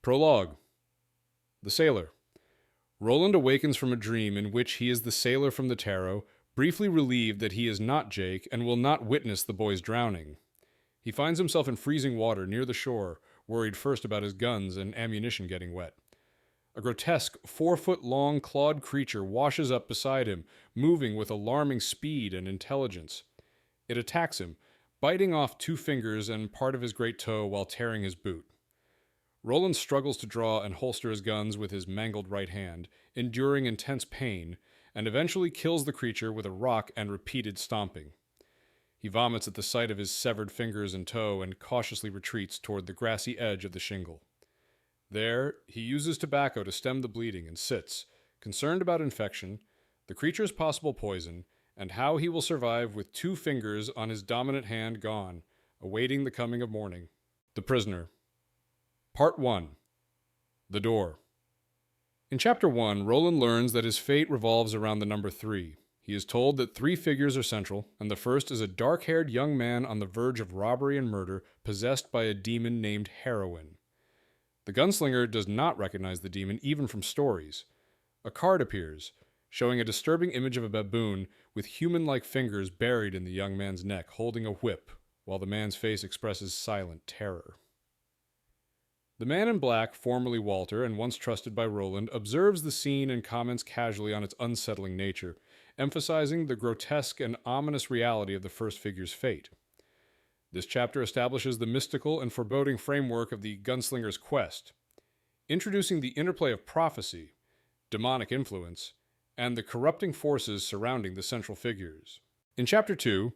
Prologue. The Sailor. Roland awakens from a dream in which he is the sailor from the tarot, briefly relieved that he is not Jake and will not witness the boy's drowning. He finds himself in freezing water near the shore, worried first about his guns and ammunition getting wet. A grotesque, 4-foot-long clawed creature washes up beside him, moving with alarming speed and intelligence. It attacks him, biting off 2 fingers and part of his great toe while tearing his boot. Roland struggles to draw and holster his guns with his mangled right hand, enduring intense pain, and eventually kills the creature with a rock and repeated stomping. He vomits at the sight of his severed fingers and toe and cautiously retreats toward the grassy edge of the shingle. There, he uses tobacco to stem the bleeding and sits, concerned about infection, the creature's possible poison, and how he will survive with 2 fingers on his dominant hand gone, awaiting the coming of morning. The Prisoner. Part 1. The Door. In Chapter 1, Roland learns that his fate revolves around the number 3. He is told that 3 figures are central, and the first is a dark-haired young man on the verge of robbery and murder, possessed by a demon named Heroin. The gunslinger does not recognize the demon even from stories. A card appears, showing a disturbing image of a baboon with human-like fingers buried in the young man's neck, holding a whip, while the man's face expresses silent terror. The man in black, formerly Walter and once trusted by Roland, observes the scene and comments casually on its unsettling nature, emphasizing the grotesque and ominous reality of the first figure's fate. This chapter establishes the mystical and foreboding framework of the gunslinger's quest, introducing the interplay of prophecy, demonic influence, and the corrupting forces surrounding the central figures. In Chapter 2,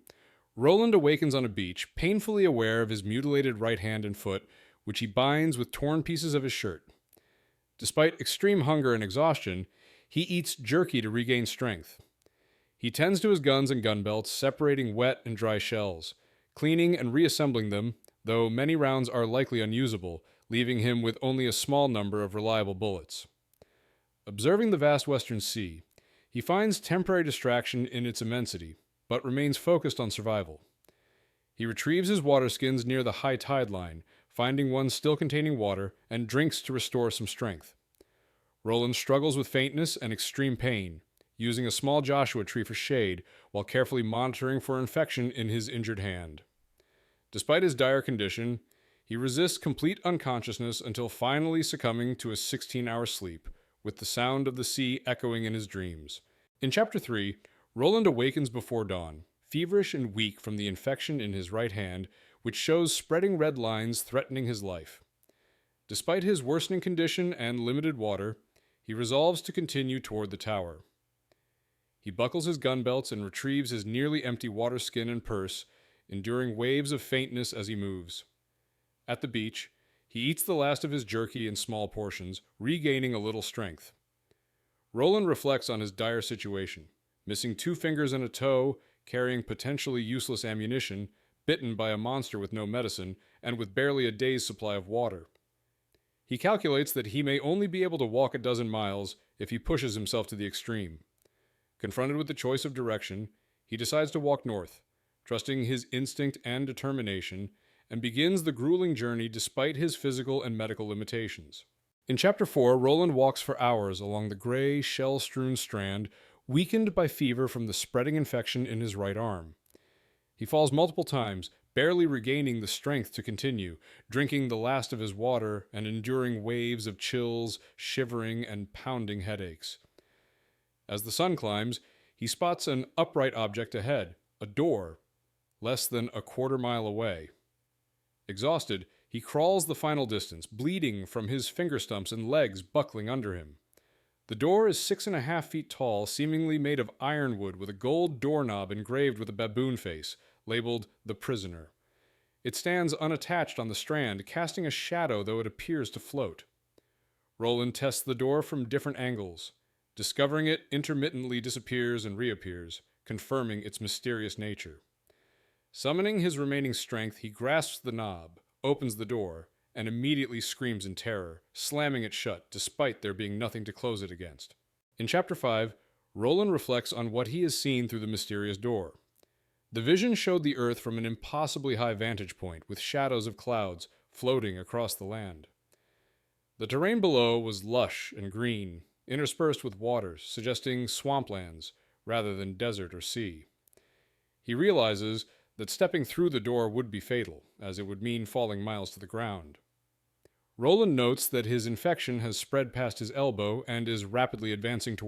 Roland awakens on a beach, painfully aware of his mutilated right hand and foot, which he binds with torn pieces of his shirt. Despite extreme hunger and exhaustion, he eats jerky to regain strength. He tends to his guns and gun belts, separating wet and dry shells, cleaning and reassembling them, though many rounds are likely unusable, leaving him with only a small number of reliable bullets. Observing the vast western sea, he finds temporary distraction in its immensity, but remains focused on survival. He retrieves his water skins near the high tide line, finding one still containing water, and drinks to restore some strength. Roland struggles with faintness and extreme pain, using a small Joshua tree for shade while carefully monitoring for infection in his injured hand. Despite his dire condition, he resists complete unconsciousness until finally succumbing to a 16-hour sleep, with the sound of the sea echoing in his dreams. In Chapter 3, Roland awakens before dawn, feverish and weak from the infection in his right hand, which shows spreading red lines threatening his life. Despite his worsening condition and limited water, he resolves to continue toward the tower. He buckles his gun belts and retrieves his nearly empty water skin and purse, enduring waves of faintness as he moves. At the beach, he eats the last of his jerky in small portions, regaining a little strength. Roland reflects on his dire situation, missing 2 fingers and a toe, carrying potentially useless ammunition, bitten by a monster with no medicine, and with barely a day's supply of water. He calculates that he may only be able to walk a dozen miles if he pushes himself to the extreme. Confronted with the choice of direction, he decides to walk north, trusting his instinct and determination, and begins the grueling journey despite his physical and medical limitations. In Chapter 4, Roland walks for hours along the gray, shell-strewn strand, weakened by fever from the spreading infection in his right arm. He falls multiple times, barely regaining the strength to continue, drinking the last of his water and enduring waves of chills, shivering, and pounding headaches. As the sun climbs, he spots an upright object ahead, a door, less than a quarter-mile away. Exhausted, he crawls the final distance, bleeding from his finger stumps and legs buckling under him. The door is 6.5 feet tall, seemingly made of ironwood with a gold doorknob engraved with a baboon face, labeled The Prisoner. It stands unattached on the strand, casting a shadow though it appears to float. Roland tests the door from different angles. Discovering it intermittently disappears and reappears, confirming its mysterious nature. Summoning his remaining strength, he grasps the knob, opens the door, and immediately screams in terror, slamming it shut despite there being nothing to close it against. In Chapter 5, Roland reflects on what he has seen through the mysterious door. The vision showed the earth from an impossibly high vantage point, with shadows of clouds floating across the land. The terrain below was lush and green, interspersed with waters, suggesting swamplands rather than desert or sea. He realizes that stepping through the door would be fatal, as it would mean falling miles to the ground. Roland notes that his infection has spread past his elbow and is rapidly advancing